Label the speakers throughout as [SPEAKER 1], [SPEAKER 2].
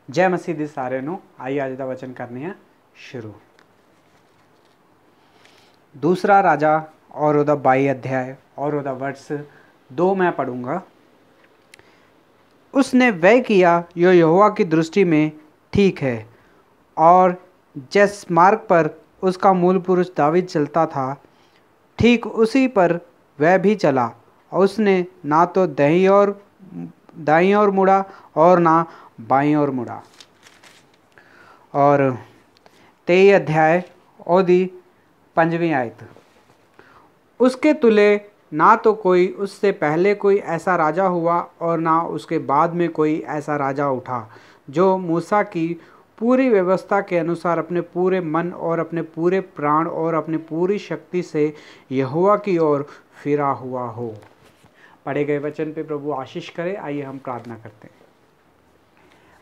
[SPEAKER 1] जय मसीह दी सारे नूं। आइए अज दा वचन करने हैं शुरू। दूसरा राजा और उहदा 22 अध्याय और उहदा वर्ष 2 मैं पढ़ूंगा। उसने वह किया जो यहोवा की दृष्टि में ठीक है, और जिस मार्ग पर उसका मूल पुरुष दावीद चलता था, ठीक उसी पर वह भी चला। और उसने ना तो दाईं ओर मुड़ा और ना बाईं ओर मुड़ा। और 23 अध्याय ओदी 5वीं आयत। उसके तुले ना तो कोई उससे पहले कोई ऐसा राजा हुआ और ना उसके बाद में कोई ऐसा राजा उठा जो मूसा की पूरी व्यवस्था के अनुसार अपने पूरे मन और अपने पूरे प्राण और अपनी पूरी शक्ति से यहोवा की ओर फिरा हुआ हो। पढ़े गए वचन पे प्रभु आशीष करे। आइए हम प्रार्थना करते हैं।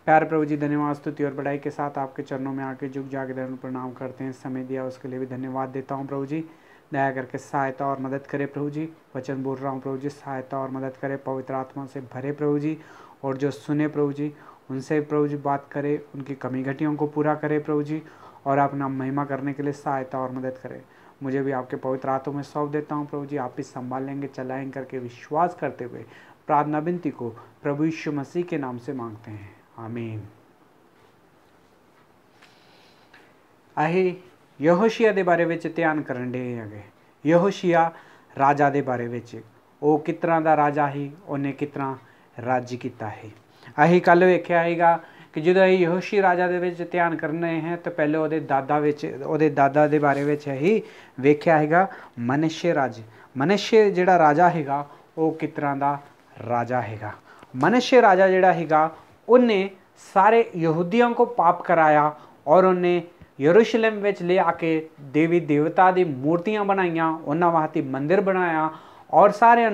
[SPEAKER 1] प्यारे प्रभु जी, धन्यवाद, स्तुति और बड़ाई के साथ आपके चरणों में आके झुक जाके धर्म प्रणाम करते हैं। समय दिया उसके लिए भी धन्यवाद देता हूँ प्रभु जी। दया करके सहायता और मदद करे प्रभु जी। वचन बोल रहा हूँ प्रभु जी, सहायता और मदद करे, पवित्र आत्मा से भरे प्रभु जी। और जो सुने प्रभु जी उनसे प्रभु जी बात करे, उनकी कमी घटियों को पूरा करे प्रभु जी, और अपना महिमा करने के लिए सहायता और मदद करे। मुझे भी आपके पवित्र हाथों में सौंप देता हूँ प्रभु जी। आप भी संभाल लेंगे, चलाएंगे करके विश्वास करते हुए प्रार्थना विनती को प्रभु यीशु मसीह के नाम से मांगते हैं, आमीन। अही यहोशिया दे बारे विच ध्यान करन डे हैगे। यहोशिया राजा दे बारे विच, वो किस तरह दा राजा ही, उन्हें किस तरह राज्य किया है। अही कल वेख्या हैगा कि जो यहोशी राजा दे विच ध्यान करने हैं तो पहले उहदे दादा दे बारे विच ही वेख्या हैगा मनश्शे राज। मनश्शे जिहड़ा राजा हैगा वो किस तरह दा राजा हैगा। मनश्शे राजा जिहड़ा हैगा उन्हें सारे यहूदियों को पाप कराया और उन्हें यरूशलेम विच ले आके देवी देवता दी मूर्तियां बनाईयां, उन्हां वास्ते मंदिर बनाया और सारे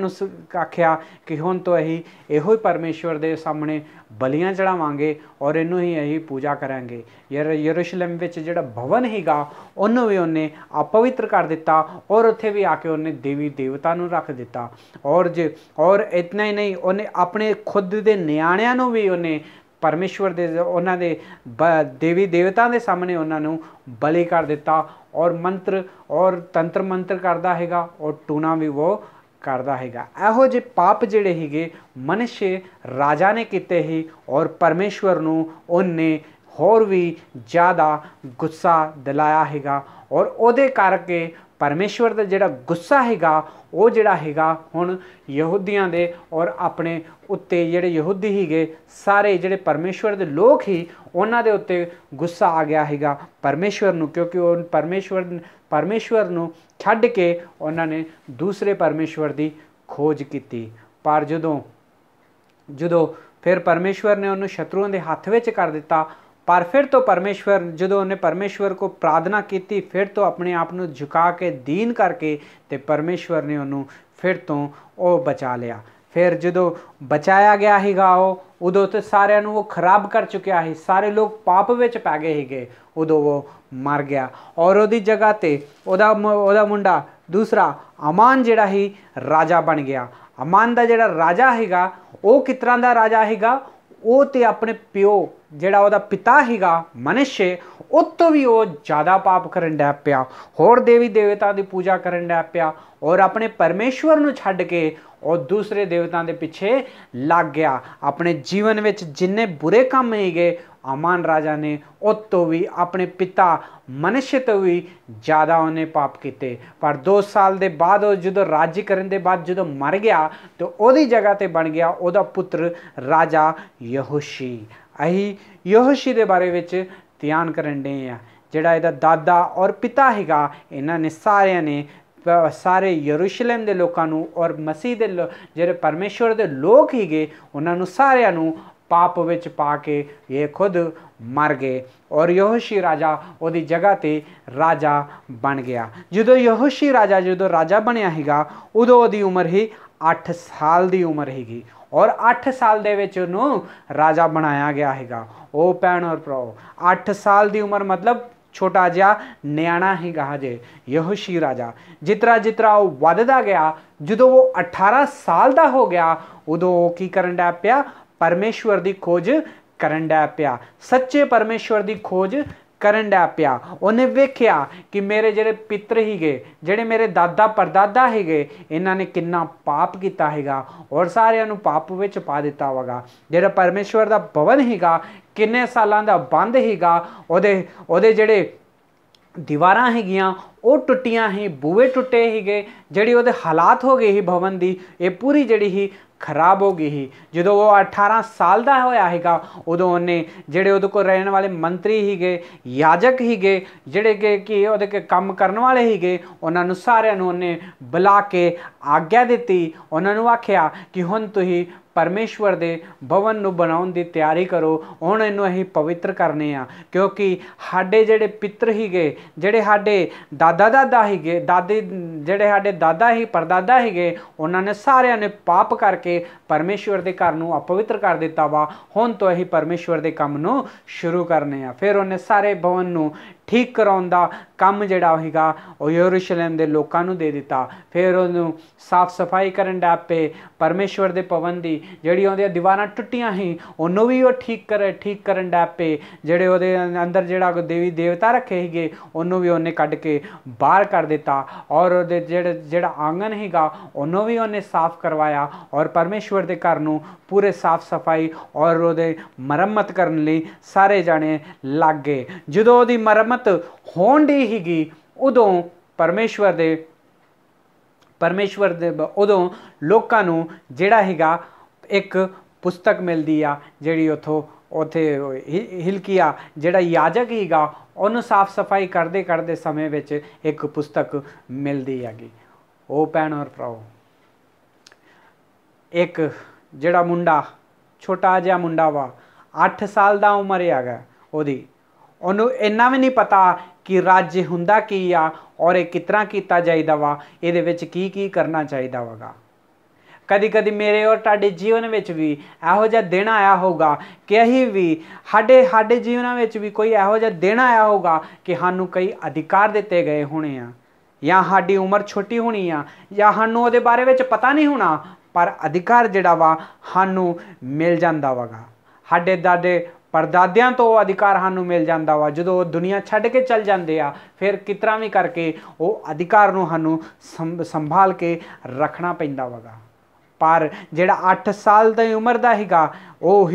[SPEAKER 1] आख्या कि हुण तो अही इहो परमेश्वर दे सामने बलियां चढ़ावांगे और इनू ही अही पूजा करांगे। यरूशलेम विच जिहड़ा भवन हैगा उन्होंने भी उन्हें अपवित्र कर दिता और उत्थे भी आके उन्हें देवी देवता नूं रख दिता। और इतना ही नहीं, उन्हें अपने खुद दे नियाणिਆਂ नूं भी उन्हें परमेश्वर दे उन्हां दे देवी देवता के सामने उन्होंने बलि कर दिता और मंत्र और तंत्र मंत्र करता हैगा और टूना भी वो करता हैगा। एहो जे पाप जिहड़े हैगे मनुष्य राजा ने किते ही और परमेश्वर नूं उन्हें होर भी ज़्यादा गुस्सा दिलाया हैगा। और उहदे करके परमेश्वर का जिहड़ा गुस्सा हैगा वो जिहड़ा हैगा हुण यहूदियां दे और अपने उत्ते जिहड़े यहूदी हीगे सारे जिहड़े परमेश्वर दे लोग ही उन्हां दे उत्ते गुस्सा आ गया हैगा परमेश्वर नूं, क्योंकि उन परमेश्वर नूं छड्ड के उन्होंने दूसरे परमेश्वर की खोज की। पर जदों फिर परमेश्वर ने उन्हें शत्रुओं के हाथ विच कर दिता, पर फिर तो परमेश्वर जदों उन्हें परमेश्वर को प्रार्थना की, फिर तो अपने आप को झुका के दीन करके ते परमेश्वर ने उन्होंने फिर तो वो बचा लिया। फिर जदों बचाया गया हैगा उदों तो सारे वो खराब कर चुकिया है, सारे लोग पाप विच पै गए हैगे, उदों वो मर गया। और उहदी जगह ते उहदा मुंडा दूसरा अमान जिहड़ा ही राजा बन गया। अमान दा जिहड़ा राजा हैगा वो किस तरह दा राजा हैगा, वो तो अपने प्यो जिहड़ा उहदा पिता हैगा मनुष्य उस तो भी वो ज़्यादा पाप करन लग पिया, होर देवी देवता की पूजा करन लग पिया और अपने परमेश्वर नूं छड्ड के और दूसरे देवतां दे पिछे लग गया। अपने जीवन में जिन्ने बुरे काम ही गए अमान राजा ने उस तो भी अपने पिता मनुष्य तो भी ज़्यादा उन्हें पाप किए। पर 2 साल के बाद जो राज्य करने के बाद जो मर गया तो ओदी जगह ते बन गया ओदा पुत्र राजा यहोशी। अही यहोशी के बारे में ध्यान करन डे आ। जिहड़ा इहदा दादा और पिता हैगा इन्हां ने सारियां ने सारे यरूशलेम के लोगों और मसीह के जिहड़े परमेश्वर के लोग हीगे उन्होंने सारियां पाप विच पा के ये खुद मर गए और यहोशी राजा उहदी जगह ते राजा बन गया। जो यहोशी राजा राजा बनया हैगा उदों उहदी उम्र ही 8 साल की उम्र हैगी और 8 साल दे विच उहनूं राजा बनाया गया हैगा। ओ भैन और भराओ 8 साल की उम्र मतलब छोटा जिहा न्याणा ही कहा जे यहोशी राजा। जितना जितना वो वधदा गया जो वो 18 साल का हो गया उदों वो की करन लग पिया परमेश्वर की खोज ਕਰਨ ਡੈ ਪਿਆ, ਸੱਚੇ ਪਰਮੇਸ਼ਵਰ ਦੀ ਖੋਜ ਕਰਨ ਡੈ ਪਿਆ। ਉਹਨੇ ਵੇਖਿਆ ਕਿ ਮੇਰੇ ਜਿਹੜੇ ਪਿੱਤਰ ਹੀਗੇ, ਜਿਹੜੇ ਮੇਰੇ ਦਾਦਾ ਪਰਦਾਦਾ ਹੈਗੇ, ਇਹਨਾਂ ਨੇ ਕਿੰਨਾ ਪਾਪ ਕੀਤਾ ਹੈਗਾ ਔਰ ਸਾਰਿਆਂ ਨੂੰ ਪਾਪ ਵਿੱਚ ਪਾ ਦਿੱਤਾ ਵਗਾ। ਜਿਹੜਾ ਪਰਮੇਸ਼ਵਰ ਦਾ ਭਵਨ ਹੀਗਾ ਕਿੰਨੇ ਸਾਲਾਂ ਦਾ ਬੰਦ ਹੀਗਾ, ਉਹਦੇ ਜਿਹੜੇ ਦੀਵਾਰਾਂ ਹੈਗੀਆਂ ਉਹ ਟੁੱਟੀਆਂ ਹੀ, ਬੂਹੇ ਟੁੱਟੇ ਹੀਗੇ, ਜਿਹੜੀ ਉਹਦੇ ਹਾਲਾਤ ਹੋ ਗਏ ਸੀ ਭਵਨ ਦੀ, ਇਹ ਪੂਰੀ ਜਿਹੜੀ ਹੀ ਖਰਾਬ ਹੋ ਗਈ ਸੀ। ਜਦੋਂ ਉਹ 18 ਸਾਲ ਦਾ ਹੋਇਆ ਹੈਗਾ ਉਦੋਂ ਉਹਨੇ ਜਿਹੜੇ ਉਹਦੇ ਕੋਲ ਰਹਿਣ ਵਾਲੇ ਮੰਤਰੀ ਹੀਗੇ, ਯਾਜਕ ਹੀਗੇ, ਜਿਹੜੇ ਕਿ ਉਹਦੇ ਕੰਮ ਕਰਨ ਵਾਲੇ ਹੀਗੇ, ਉਹਨਾਂ ਨੂੰ ਸਾਰਿਆਂ ਨੂੰ ਉਹਨੇ ਬੁਲਾ ਕੇ ਆਗਿਆ ਦਿੱਤੀ। ਉਹਨਾਂ ਨੂੰ ਆਖਿਆ ਕਿ ਹੁਣ ਤੁਸੀਂ ਪਰਮੇਸ਼ਵਰ ਦੇ ਭਵਨ ਨੂੰ ਬਣਾਉਣ ਦੀ ਤਿਆਰੀ ਕਰੋ, ਹੁਣ ਇਹਨੂੰ ਅਸੀਂ ਪਵਿੱਤਰ ਕਰਨੇ ਆ, ਕਿਉਂਕਿ ਸਾਡੇ ਜਿਹੜੇ ਪਿੱਤਰ ਹੀਗੇ, ਜਿਹੜੇ ਸਾਡੇ ਦਾਦਾ ਹੀਗੇ, ਜਿਹੜੇ ਸਾਡੇ ਦਾਦਾ ਹੀ ਪਰਦਾਦਾ ਹੀਗੇ, ਉਹਨਾਂ ਨੇ ਸਾਰਿਆਂ ਨੇ ਪਾਪ ਕਰਕੇ ਪਰਮੇਸ਼ਵਰ ਦੇ ਘਰ ਨੂੰ ਅਪਵਿੱਤਰ ਕਰ ਦਿੱਤਾ ਵਾ। ਹੁਣ ਤੋਂ ਅਸੀਂ ਪਰਮੇਸ਼ਵਰ ਦੇ ਕੰਮ ਨੂੰ ਸ਼ੁਰੂ ਕਰਨੇ ਆ। ਫਿਰ ਉਹਨੇ ਸਾਰੇ ਭਵਨ ਨੂੰ ਠੀਕ ਕਰਾਉਣ ਦਾ ਕੰਮ ਜਿਹੜਾ ਹੈਗਾ ਉਹ ਯਰੂਸ਼ਲਮ ਦੇ ਲੋਕਾਂ ਨੂੰ ਦੇ ਦਿੱਤਾ। ਫਿਰ ਉਹਨੂੰ ਸਾਫ਼ ਸਫਾਈ ਕਰਨ ਡੈ ਪਏ। ਪਰਮੇਸ਼ਵਰ ਦੇ ਭਵਨ ਦੀ ਜਿਹੜੀ ਉਹਦੀਆਂ ਦੀਵਾਰਾਂ ਟੁੱਟੀਆਂ ਸੀ ਉਹਨੂੰ ਵੀ ਉਹ ਠੀਕ ਕਰਨ ਡੈ ਪਏ। ਜਿਹੜੇ ਉਹਦੇ ਅੰਦਰ ਜਿਹੜਾ ਦੇਵੀ ਦੇਵਤਾ ਰੱਖੇ ਸੀਗੇ ਉਹਨੂੰ ਵੀ ਉਹਨੇ ਕੱਢ ਕੇ ਬਾਹਰ ਕਰ ਦਿੱਤਾ ਔਰ ਉਹਦੇ ਜਿਹੜਾ ਆਂਗਨ ਸੀਗਾ ਉਹਨੂੰ ਵੀ ਉਹਨੇ ਸਾਫ਼ ਕਰਵਾਇਆ ਔਰ ਪਰਮੇਸ਼ਵਰ ਦੇ ਘਰ ਨੂੰ ਪੂਰੇ ਸਾਫ਼ ਸਫਾਈ ਔਰ ਉਹਦੇ ਮੁਰੰਮਤ ਕਰਨ ਲਈ ਸਾਰੇ ਜਾਣੇ ਲੱਗ ਗਏ। ਜਦੋਂ ਉਹਦੀ ਮੁਰੰਮਤ ਹੋਣ ਦੀ ਹੀਗੀ ਉਦੋਂ ਪਰਮੇਸ਼ਵਰ ਦੇ ਉਦੋਂ ਲੋਕਾਂ ਨੂੰ ਜਿਹੜਾ ਹੈਗਾ ਇੱਕ ਪੁਸਤਕ ਮਿਲਦੀ ਆ, ਜਿਹੜੀ ਉੱਥੇ ਹਿਲਕੀਆ ਜਿਹੜਾ ਯਾਜਕ ਹੀਗਾ ਉਹਨੂੰ ਸਾਫ਼ ਸਫਾਈ ਕਰਦੇ ਸਮੇਂ ਵਿੱਚ ਇੱਕ ਪੁਸਤਕ ਮਿਲਦੀ ਹੈਗੀ। ਉਹ ਭੈਣ ਔਰ ਭਰਾਓ, ਇੱਕ ਜਿਹੜਾ ਮੁੰਡਾ ਛੋਟਾ ਜਿਹਾ ਮੁੰਡਾ ਵਾ, 8 ਸਾਲ ਦਾ ਉਮਰ ਹੈਗਾ ਉਹਨੂੰ ਇੰਨਾ ਵੀ ਨਹੀਂ ਪਤਾ ਕਿ ਰਾਜ ਹੁੰਦਾ ਕੀ ਆ ਔਰ ਇਹ ਕਿਸ ਤਰ੍ਹਾਂ ਕੀਤਾ ਜਾਈਦਾ ਵਾ, ਇਹਦੇ ਵਿੱਚ ਕੀ ਕਰਨਾ ਚਾਹੀਦਾ ਵਗਾ। ਕਦੀ ਮੇਰੇ ਔਰ ਤੁਹਾਡੇ ਜੀਵਨ ਵਿੱਚ ਵੀ ਇਹੋ ਜਿਹਾ ਦਿਨ ਆਇਆ ਹੋਊਗਾ ਕਿ ਅਸੀਂ ਵੀ ਸਾਡੇ ਜੀਵਨਾਂ ਵਿੱਚ ਵੀ ਕੋਈ ਇਹੋ ਜਿਹਾ ਦਿਨ ਆਇਆ ਹੋਊਗਾ ਕਿ ਸਾਨੂੰ ਕਈ ਅਧਿਕਾਰ ਦਿੱਤੇ ਗਏ ਹੋਣੇ ਆ, ਜਾਂ ਸਾਡੀ ਉਮਰ ਛੋਟੀ ਹੋਣੀ ਆ, ਜਾਂ ਸਾਨੂੰ ਉਹਦੇ ਬਾਰੇ ਵਿੱਚ ਪਤਾ ਨਹੀਂ ਹੋਣਾ, ਪਰ ਅਧਿਕਾਰ ਜਿਹੜਾ ਵਾ ਸਾਨੂੰ ਮਿਲ ਜਾਂਦਾ ਵਗਾ। ਸਾਡੇ ਦਾਦੇ ਪਰਦਾਦਿਆਂ ਤੋਂ ਅਧਿਕਾਰ ਸਾਨੂੰ ਮਿਲ ਜਾਂਦਾ ਵਾ। ਜਦੋਂ ਉਹ ਦੁਨੀਆ ਛੱਡ ਕੇ ਚੱਲ ਜਾਂਦੇ ਆ ਫਿਰ ਕਿਸ ਤਰ੍ਹਾਂ ਵੀ ਕਰਕੇ ਉਹ ਅਧਿਕਾਰ ਨੂੰ ਸਾਨੂੰ ਸੰਭਾਲ ਕੇ ਰੱਖਣਾ ਪੈਂਦਾ ਵਗਾ। ਪਰ ਜਿਹੜਾ 8 ਸਾਲ ਦੀ ਉਮਰ ਦਾ ਹੈਗਾ ਉਹ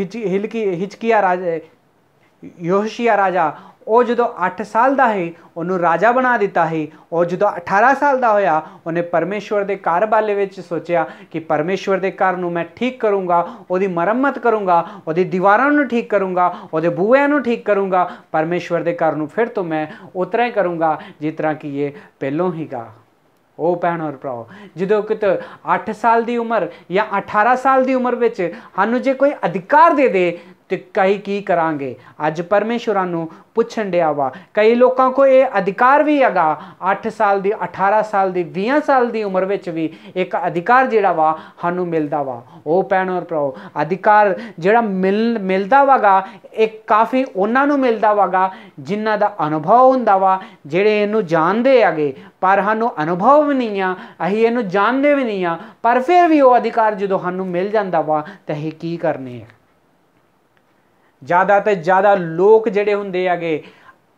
[SPEAKER 1] ਯਹੋਸ਼ੀਆ ਰਾਜਾ, ਉਹ ਜਦੋਂ 8 ਸਾਲ ਦਾ ਸੀ ਉਹਨੂੰ ਰਾਜਾ ਬਣਾ ਦਿੱਤਾ ਸੀ। ਉਹ ਜਦੋਂ 18 ਸਾਲ ਦਾ ਹੋਇਆ ਉਹਨੇ ਪਰਮੇਸ਼ਵਰ ਦੇ ਘਰ ਬਾਰੇ ਵਿੱਚ ਸੋਚਿਆ ਕਿ ਪਰਮੇਸ਼ਵਰ ਦੇ ਘਰ ਨੂੰ ਮੈਂ ਠੀਕ ਕਰੂੰਗਾ, ਉਹਦੀ ਮੁਰੰਮਤ ਕਰੂੰਗਾ, ਉਹਦੀ ਦੀਵਾਰਾਂ ਨੂੰ ਠੀਕ ਕਰੂੰਗਾ, ਉਹਦੇ ਬੂਹਿਆਂ ਨੂੰ ਠੀਕ ਕਰੂੰਗਾ। ਪਰਮੇਸ਼ਵਰ ਦੇ ਘਰ ਨੂੰ ਫਿਰ ਤੋਂ ਮੈਂ ਉਸ ਤਰ੍ਹਾਂ ਹੀ ਕਰੂੰਗਾ ਜਿਸ ਤਰ੍ਹਾਂ ਕਿ ਇਹ ਪਹਿਲੋਂ ਹੀਗਾ। ਉਹ ਭੈਣ ਔਰ ਭਰਾਓ, ਜਦੋਂ ਕਿਤੇ 8 ਸਾਲ ਦੀ ਉਮਰ ਜਾਂ 18 ਸਾਲ ਦੀ ਉਮਰ ਵਿੱਚ ਸਾਨੂੰ ਜੇ ਕੋਈ ਅਧਿਕਾਰ ਦੇ ਦੇ ਤੇ ਕਈ ਕੀ ਕਰਾਂਗੇ। ਅੱਜ ਪਰਮੇਸ਼ਵਰਾਂ ਨੂੰ ਪੁੱਛਣ ਡਿਆ ਵਾ, ਕਈ ਲੋਕਾਂ ਕੋਲ ਇਹ ਅਧਿਕਾਰ ਵੀ ਹੈਗਾ 8 ਸਾਲ ਦੀ, 18 ਸਾਲ ਦੀ, 20 ਸਾਲ ਦੀ ਉਮਰ ਵਿੱਚ ਵੀ ਇੱਕ ਅਧਿਕਾਰ ਜਿਹੜਾ ਵਾ ਸਾਨੂੰ ਮਿਲਦਾ ਵਾ। ਉਹ ਭੈਣ ਔਰ ਭਰਾਓ, ਅਧਿਕਾਰ ਜਿਹੜਾ ਮਿਲਦਾ ਵਾਗਾ ਇਹ ਕਾਫੀ ਉਹਨਾਂ ਨੂੰ ਮਿਲਦਾ ਵਾਗਾ ਜਿਨ੍ਹਾਂ ਦਾ ਅਨੁਭਵ ਹੁੰਦਾ ਵਾ, ਜਿਹੜੇ ਇਹਨੂੰ ਜਾਣਦੇ ਹੈਗੇ। ਪਰ ਸਾਨੂੰ ਅਨੁਭਵ ਵੀ ਨਹੀਂ ਆ, ਅਸੀਂ ਇਹਨੂੰ ਜਾਣਦੇ ਵੀ ਨਹੀਂ ਆ, ਪਰ ਫਿਰ ਵੀ ਉਹ ਅਧਿਕਾਰ ਜਦੋਂ ਸਾਨੂੰ ਮਿਲ ਜਾਂਦਾ ਵਾ ਤਾਂ ਅਸੀਂ ਕੀ ਕਰਨੇ ਆ। ज़्यादा तो ज़्यादा लोग ਜਿਹੜੇ ਹੁੰਦੇ ਹੈਗੇ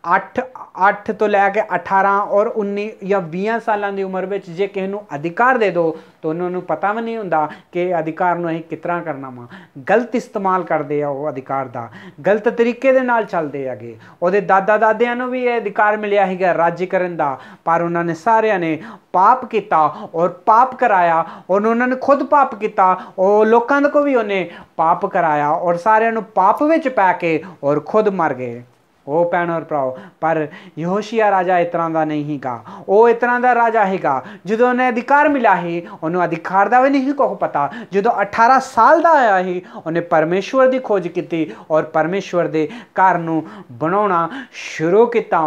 [SPEAKER 1] 8 ਤੋਂ ਲੈ ਕੇ 18 ਔਰ 19 ਜਾਂ 20 ਸਾਲਾਂ ਦੀ ਉਮਰ ਵਿੱਚ ਜੇ ਕਿਸੇ ਨੂੰ ਅਧਿਕਾਰ ਦੇ ਦਿਓ ਤਾਂ ਉਹਨਾਂ ਨੂੰ ਪਤਾ ਵੀ ਨਹੀਂ ਹੁੰਦਾ ਕਿ ਅਧਿਕਾਰ ਨੂੰ ਅਸੀਂ ਕਿਸ ਤਰ੍ਹਾਂ ਕਰਨਾ ਵਾ। ਗਲਤ ਇਸਤੇਮਾਲ ਕਰਦੇ ਆ ਉਹ ਅਧਿਕਾਰ ਦਾ, ਗਲਤ ਤਰੀਕੇ ਦੇ ਨਾਲ ਚੱਲਦੇ ਹੈਗੇ। ਉਹਦੇ ਦਾਦਾ ਦਾਦਿਆਂ ਨੂੰ ਵੀ ਇਹ ਅਧਿਕਾਰ ਮਿਲਿਆ ਸੀਗਾ ਰਾਜ ਕਰਨ ਦਾ, ਪਰ ਉਹਨਾਂ ਨੇ ਸਾਰਿਆਂ ਨੇ ਪਾਪ ਕੀਤਾ ਔਰ ਪਾਪ ਕਰਾਇਆ, ਔਰ ਉਹਨਾਂ ਨੇ ਖੁਦ ਪਾਪ ਕੀਤਾ, ਉਹ ਲੋਕਾਂ को भी ਉਹਨੇ ਪਾਪ ਕਰਾਇਆ ਔਰ ਸਾਰਿਆਂ ਨੂੰ ਪਾਪ ਵਿੱਚ ਪੈ ਕੇ ਔਰ ਖੁਦ ਮਰ ਗਏ। ਉਹ ਭੈਣ ਔਰ ਭਰਾਓ, ਪਰ ਯਹੋਸ਼ੀਆ ਰਾਜਾ ਇਸ ਤਰ੍ਹਾਂ ਦਾ ਨਹੀਂ ਹੈਗਾ। ਉਹ ਇਸ ਤਰ੍ਹਾਂ ਦਾ ਰਾਜਾ ਹੈਗਾ ਜਦੋਂ ਉਹਨੇ ਅਧਿਕਾਰ ਮਿਲਿਆ ਸੀ ਉਹਨੂੰ ਅਧਿਕਾਰ ਦਾ ਵੀ ਨਹੀਂ ਕੁਛ ਪਤਾ। ਜਦੋਂ 18 ਸਾਲ ਦਾ ਆਇਆ ਸੀ ਉਹਨੇ ਪਰਮੇਸ਼ਵਰ ਦੀ ਖੋਜ ਕੀਤੀ ਔਰ ਪਰਮੇਸ਼ਵਰ ਦੇ ਘਰ ਨੂੰ ਬਣਾਉਣਾ ਸ਼ੁਰੂ ਕੀਤਾ।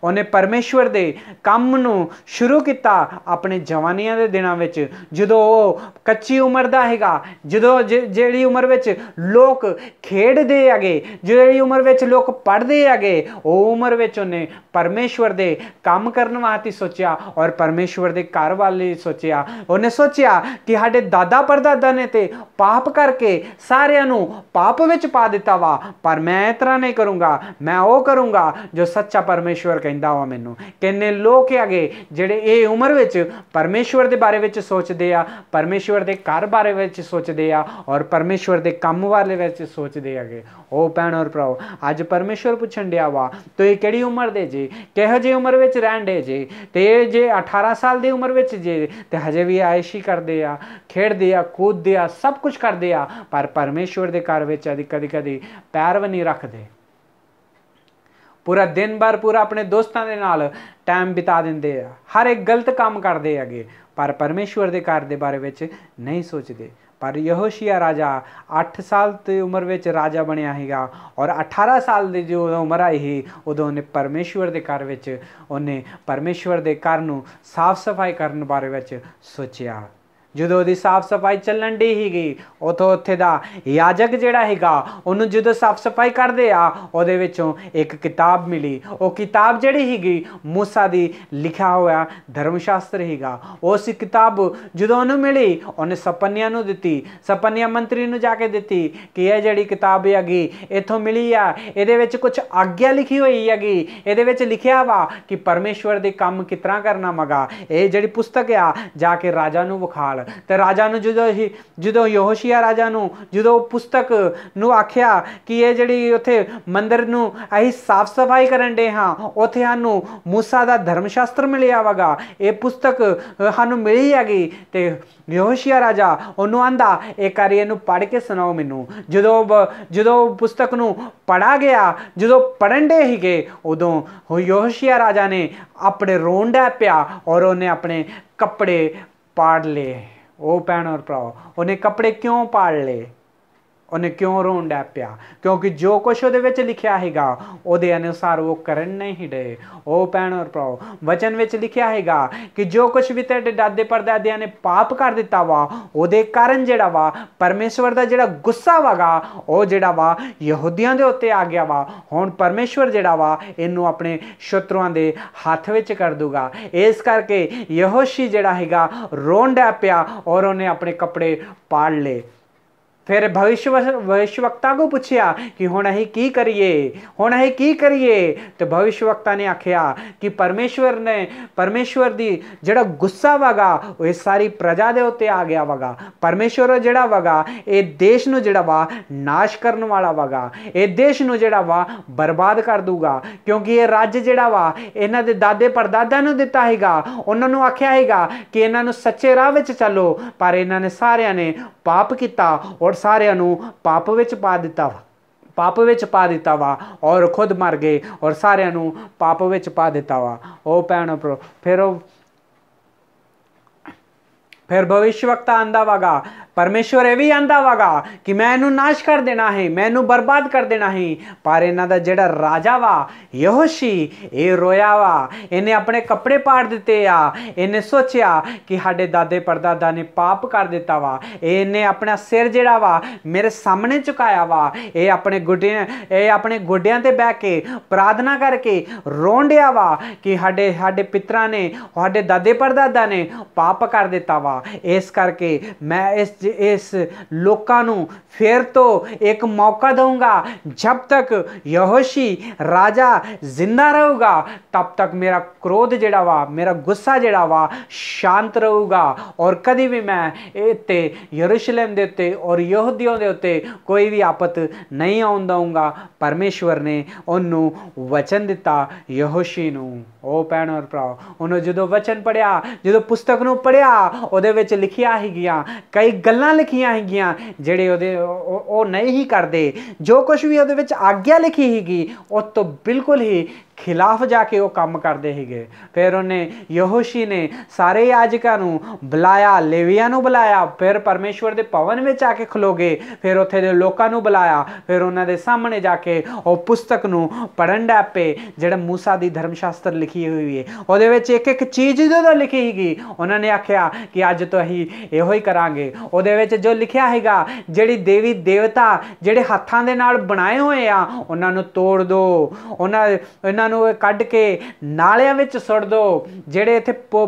[SPEAKER 1] ਉਹਨੇ ਪਰਮੇਸ਼ਵਰ ਦੇ ਕੰਮ ਨੂੰ ਸ਼ੁਰੂ ਕੀਤਾ ਆਪਣੇ ਜਵਾਨੀਆਂ ਦੇ ਦਿਨਾਂ ਵਿੱਚ, ਜਦੋਂ ਉਹ ਕੱਚੀ ਉਮਰ ਦਾ ਹੈਗਾ, ਜਦੋਂ ਜਿਹੜੀ ਉਮਰ ਵਿੱਚ ਲੋਕ ਖੇਡਦੇ ਹੈਗੇ, ਜਿਹੜੀ ਉਮਰ ਵਿੱਚ ਲੋਕ ਪੜ੍ਹਦੇ ਹੈਗੇ ਉਹ ਉਮਰ ਵਿੱਚ ਉਹਨੇ ਪਰਮੇਸ਼ਵਰ ਦੇ ਕੰਮ ਕਰਨ ਵਾਸਤੇ ਸੋਚਿਆ ਔਰ ਪਰਮੇਸ਼ਵਰ ਦੇ ਘਰ ਵਾਲੇ ਸੋਚਿਆ। ਉਹਨੇ ਸੋਚਿਆ ਕਿ ਸਾਡੇ ਦਾਦਾ ਪੜਦਾਦਾ ਨੇ ਤੇ ਪਾਪ ਕਰਕੇ ਸਾਰਿਆਂ ਨੂੰ ਪਾਪ ਵਿੱਚ ਪਾ ਦਿੱਤਾ ਵਾ, ਪਰ ਮੈਂ ਇਸ ਤਰ੍ਹਾਂ ਨਹੀਂ ਕਰੂੰਗਾ, ਮੈਂ ਉਹ ਕਰੂੰਗਾ ਜੋ ਸੱਚਾ ਪਰਮੇਸ਼ਵਰ ਕਹਿੰਦਾ ਵਾ ਮੈਨੂੰ। ਕਿੰਨੇ ਲੋਕ ਹੈਗੇ ਜਿਹੜੇ ਇਹ ਉਮਰ ਵਿੱਚ ਪਰਮੇਸ਼ਵਰ ਦੇ ਬਾਰੇ ਵਿੱਚ ਸੋਚਦੇ ਆ, ਪਰਮੇਸ਼ਵਰ ਦੇ ਘਰ ਬਾਰੇ ਵਿੱਚ ਸੋਚਦੇ ਆ ਔਰ ਪਰਮੇਸ਼ਵਰ ਦੇ ਕੰਮ ਵਾਲੇ ਵਿੱਚ ਸੋਚਦੇ ਹੈਗੇ। ਉਹ ਭੈਣ ਔਰ ਭਰਾਓ, ਅੱਜ ਪਰਮੇਸ਼ਵਰ ਪੁੱਛਣ ਡਿਆ ਵਾ ਤੁਸੀਂ ਕਿਹੜੀ ਉਮਰ ਦੇ ਜੇ, ਕਿਹੋ ਜਿਹੀ ਉਮਰ ਵਿੱਚ ਰਹਿਣ ਡੇ ਜੇ। ਤੇ ਇਹ ਜੇ 18 ਸਾਲ ਦੀ ਉਮਰ ਵਿੱਚ ਜੇ ਤੇ ਹਜੇ ਵੀ ਆਇਸ਼ੀ ਕਰਦੇ ਆ, ਖੇਡਦੇ ਆ, ਕੂਦਦੇ ਆ, ਸਭ ਕੁਝ ਕਰਦੇ ਆ, ਪਰ ਪਰਮੇਸ਼ਵਰ ਦੇ ਘਰ ਵਿੱਚ ਕਦੀ ਕਦੀ ਪੈਰ ਵੀ ਨਹੀਂ ਰੱਖਦੇ। ਪੂਰਾ ਦਿਨ ਭਰ ਪੂਰਾ ਆਪਣੇ ਦੋਸਤਾਂ ਦੇ ਨਾਲ ਟਾਈਮ ਬਿਤਾ ਦਿੰਦੇ ਆ, ਹਰ ਇੱਕ ਗਲਤ ਕੰਮ ਕਰਦੇ ਹੈਗੇ, ਪਰ ਪਰਮੇਸ਼ਵਰ ਦੇ ਘਰ ਦੇ ਬਾਰੇ ਵਿੱਚ ਨਹੀਂ ਸੋਚਦੇ। ਪਰ ਯਹੋਸ਼ੀਆ ਰਾਜਾ 8 ਸਾਲ ਦੀ ਉਮਰ ਵਿੱਚ ਰਾਜਾ ਬਣਿਆ ਸੀਗਾ ਔਰ 18 ਸਾਲ ਦੀ ਜੋ ਉਮਰ ਆਈ ਸੀ ਉਦੋਂ ਉਹਨੇ ਪਰਮੇਸ਼ਵਰ ਦੇ ਘਰ ਵਿੱਚ ਉਹਨੇ ਪਰਮੇਸ਼ਵਰ ਦੇ ਘਰ ਨੂੰ ਸਾਫ਼ ਸਫਾਈ ਕਰਨ ਬਾਰੇ ਵਿੱਚ ਸੋਚਿਆ। ਜਦੋਂ ਉਹਦੀ ਸਾਫ਼ ਸਫਾਈ ਚੱਲਣ ਡੀ ਸੀਗੀ ਉੱਥੇ ਦਾ ਯਾਜਕ ਜਿਹੜਾ ਸੀਗਾ ਉਹਨੂੰ ਜਦੋਂ ਸਾਫ਼ ਸਫਾਈ ਕਰਦੇ ਆ ਉਹਦੇ ਵਿੱਚੋਂ ਇੱਕ ਕਿਤਾਬ ਮਿਲੀ। ਉਹ ਕਿਤਾਬ ਜਿਹੜੀ ਸੀਗੀ ਮੂਸਾ ਦੀ ਲਿਖਿਆ ਹੋਇਆ ਧਰਮ ਸ਼ਾਸਤਰ ਸੀਗਾ। ਉਸ ਕਿਤਾਬ ਜਦੋਂ ਉਹਨੂੰ ਮਿਲੀ ਉਹਨੇ ਸਪਨਿਆ ਨੂੰ ਦਿੱਤੀ, ਸਪਨਿਆ ਮੰਤਰੀ ਨੂੰ ਜਾ ਕੇ ਦਿੱਤੀ ਕਿ ਇਹ ਜਿਹੜੀ ਕਿਤਾਬ ਹੈਗੀ ਇੱਥੋਂ ਮਿਲੀ ਆ, ਇਹਦੇ ਵਿੱਚ ਕੁਝ ਆਗਿਆ ਲਿਖੀ ਹੋਈ ਹੈਗੀ, ਇਹਦੇ ਵਿੱਚ ਲਿਖਿਆ ਵਾ ਕਿ ਪਰਮੇਸ਼ਵਰ ਦੇ ਕੰਮ ਕਿਸ ਤਰ੍ਹਾਂ ਕਰਨਾ ਮਗਾ। ਇਹ ਜਿਹੜੀ ਪੁਸਤਕ ਆ ਜਾ ਕੇ ਰਾਜਾ ਨੂੰ ਵਿਖਾਲ। ਤੇ ਰਾਜਾ ਨੂੰ ਜਦੋਂ ਯਹੋਸ਼ੀਆ ਰਾਜਾ ਨੂੰ ਜਦੋਂ ਪੁਸਤਕ ਨੂੰ ਆਖਿਆ ਕਿ ਇਹ ਜਿਹੜੀ ਉੱਥੇ ਮੰਦਿਰ ਨੂੰ ਅਸੀਂ ਸਾਫ਼ ਸਫਾਈ ਕਰਨ ਡੇ ਹਾਂ, ਉੱਥੇ ਸਾਨੂੰ ਮੂਸਾ ਦਾ ਧਰਮ ਸ਼ਾਸਤਰ ਮਿਲਿਆ ਵਗਾ, ਇਹ ਪੁਸਤਕ ਸਾਨੂੰ ਮਿਲੀ ਹੈਗੀ। ਤੇ ਯਹੋਸ਼ੀਆ ਰਾਜਾ ਉਹਨੂੰ ਆਂਦਾ ਇੱਕ ਵਾਰੀ ਇਹਨੂੰ ਪੜ੍ਹ ਕੇ ਸੁਣਾਓ ਮੈਨੂੰ। ਜਦੋਂ ਪੁਸਤਕ ਨੂੰ ਪੜ੍ਹਾ ਗਿਆ, ਜਦੋਂ ਪੜ੍ਹਨ ਡੇ ਸੀਗੇ ਉਦੋਂ ਯਹੋਸ਼ੀਆ ਰਾਜਾ ਨੇ ਆਪਣੇ ਰੋਣ ਡੈ ਪਿਆ ਔਰ ਉਹਨੇ ਆਪਣੇ ਕੱਪੜੇ ਪਾੜ ਲਏ। ਉਹ ਭੈਣ ਔਰ ਭਰਾਓ, ਉਹਨੇ ਕੱਪੜੇ ਕਿਉਂ ਪਾੜ ਲਏ? ਉਹਨੇ ਕਿਉਂ ਰੋਣ ਡੈ ਪਿਆ? ਕਿਉਂਕਿ ਜੋ ਕੁਛ ਉਹਦੇ ਵਿੱਚ ਲਿਖਿਆ ਹੈਗਾ ਉਹਦੇ ਅਨੁਸਾਰ ਉਹ ਕਰਨ ਨਹੀਂ ਡੇ। ਉਹ ਭੈਣ ਔਰ ਭਰਾਓ, ਵਚਨ ਵਿੱਚ ਲਿਖਿਆ ਹੈਗਾ ਕਿ ਜੋ ਕੁਛ ਵੀ ਤੁਹਾਡੇ ਦਾਦੇ ਪੜਦਾਦਿਆਂ ਨੇ ਪਾਪ ਕਰ ਦਿੱਤਾ ਵਾ ਉਹਦੇ ਕਾਰਨ ਜਿਹੜਾ ਵਾ ਪਰਮੇਸ਼ਵਰ ਦਾ ਜਿਹੜਾ ਗੁੱਸਾ ਵਗਾ ਉਹ ਜਿਹੜਾ ਵਾ ਯਹੂਦੀਆਂ ਦੇ ਉੱਤੇ ਆ ਗਿਆ ਵਾ। ਹੁਣ ਪਰਮੇਸ਼ਵਰ ਜਿਹੜਾ ਵਾ ਇਹਨੂੰ ਆਪਣੇ ਸ਼ਤਰੂਆਂ ਦੇ ਹੱਥ ਵਿੱਚ ਕਰ ਦੂਗਾ। ਇਸ ਕਰਕੇ ਯਹੋਸ਼ੀ ਜਿਹੜਾ ਹੈਗਾ ਰੋਣ ਡੈ ਪਿਆ ਔਰ ਉਹਨੇ ਆਪਣੇ ਕੱਪੜੇ ਪਾੜ ਲਏ। फिर भविष्यवक्ता को पूछया कि हुण असीं की करिए, हुण असीं की करिए। तो भविष्यवक्ता ने आख्या कि परमेश्वर दी जिहड़ा गुस्सा वगा वो सारी प्रजा दे उत्ते आ गया वगा। परमेश्वर जिहड़ा वगा ये देश नूं जिहड़ा वा नाश करन वाला वगा, ये देश नूं जिहड़ा वा बर्बाद कर दूगा। क्योंकि ये राज्य जिहड़ा वा इन्हां दे दादे परदादा नूं दित्ता हैगा, उन्हां नूं आख्या हैगा कि इन्हां नूं सच्चे राह विच चलो, पर इन्हां ने सारिਆਂ ने पाप किया और सारिਆਂ ਨੂੰ पाप विच पा दिता वा और खुद मर गए और सारिਆਂ ਨੂੰ पाप विच पा दिता वा। ओ भैणो फिर भविष्यवक्ता आंदा वगा, परमेश्वर ये भी आंदा वगा कि मैं इनू नाश कर देना है, मैं इनू बर्बाद कर देना है। पर इन्हां दा जिहड़ा राजा वा यहोशी ये रोया वा, इन्हें अपने कपड़े पाड़ दिते आ। इन्हें सोचिया कि साडे दादे परदादा ने पाप कर दिता वा। इन्हें अपना सिर जिहड़ा वा मेरे सामने झुकाया वा। ये अपने गोड्यां ते बैठ के प्रार्थना करके रोण डिया वा कि साडे पितरां ने, साडे दादे परदादा ने पाप कर दिता वा। इस करके मैं इस लोकां नूं फिर तो एक मौका दूंगा। जब तक यहोशी राजा जिंदा रहूगा तब तक मेरा क्रोध जिहड़ा वा, मेरा गुस्सा जिहड़ा वा शांत रहूगा और कभी भी मैं इत्ते यरूशलेम दे उत्ते और यहूदियों दे उत्ते कोई भी आपत नहीं आउण दूंगा। परमेश्वर ने उन्होंने वचन दिता यहोशी नूं। ओ भैण और भराओ, उन्होंने जो वचन पढ़िया, जो पुस्तक नूं पढ़िया ਉਹਦੇ ਵਿੱਚ ਲਿਖਿਆ ਹੈਗੀਆਂ ਕਈ ਗੱਲਾਂ ਲਿਖੀਆਂ ਹੈਗੀਆਂ ਜਿਹੜੇ ਉਹ ਨਹੀਂ ਹੀ ਕਰਦੇ। ਜੋ ਕੁਝ ਵੀ ਉਹਦੇ ਵਿੱਚ ਆਗਿਆ ਲਿਖੀ ਹੈਗੀ ਉਹ ਤੋਂ ਬਿਲਕੁਲ ਹੀ ਖਿਲਾਫ ਜਾ ਕੇ ਉਹ ਕੰਮ ਕਰਦੇ ਸੀਗੇ। ਫਿਰ ਉਹਨੇ ਯਹੋਸ਼ੀ ਨੇ ਸਾਰੇ ਯਾਜਕਾਂ ਨੂੰ ਬੁਲਾਇਆ, ਲੇਵੀਆਂ ਨੂੰ ਬੁਲਾਇਆ, ਫਿਰ ਪਰਮੇਸ਼ਵਰ ਦੇ ਭਵਨ ਵਿੱਚ ਆ ਕੇ ਖਲੋ ਗਏ, ਫਿਰ ਉੱਥੇ ਦੇ ਲੋਕਾਂ ਨੂੰ ਬੁਲਾਇਆ, ਫਿਰ ਉਹਨਾਂ ਦੇ ਸਾਹਮਣੇ ਜਾ ਕੇ ਉਹ ਪੁਸਤਕ ਨੂੰ ਪੜ੍ਹਨ ਲੱਗ ਪਏ ਜਿਹੜਾ मूसा ਦੀ धर्म शास्त्र ਲਿਖੀ ਹੋਈ ਹੈ। ਉਹਦੇ ਵਿੱਚ ਇੱਕ ਇੱਕ ਚੀਜ਼ ਜਦੋਂ ਲਿਖੀ ਸੀਗੀ ਉਹਨਾਂ ਨੇ ਆਖਿਆ ਕਿ ਅੱਜ ਤੋਂ ਅਸੀਂ ਇਹੋ ਹੀ ਕਰਾਂਗੇ। ਉਹਦੇ ਵਿੱਚ ਜੋ ਲਿਖਿਆ ਹੈਗਾ ਜਿਹੜੀ ਦੇਵੀ ਦੇਵਤਾ ਜਿਹੜੇ ਹੱਥਾਂ ਦੇ ਨਾਲ ਬਣਾਏ ਹੋਏ ਆ ਉਹਨਾਂ ਨੂੰ ਤੋੜ ਦਿਓ, ਉਹਨਾਂ ਨੂੰ ਕੱਢ ਕੇ ਨਾਲਿਆਂ ਵਿੱਚ ਸੁੱਟ ਦਿਓ। ਜਿਹੜੇ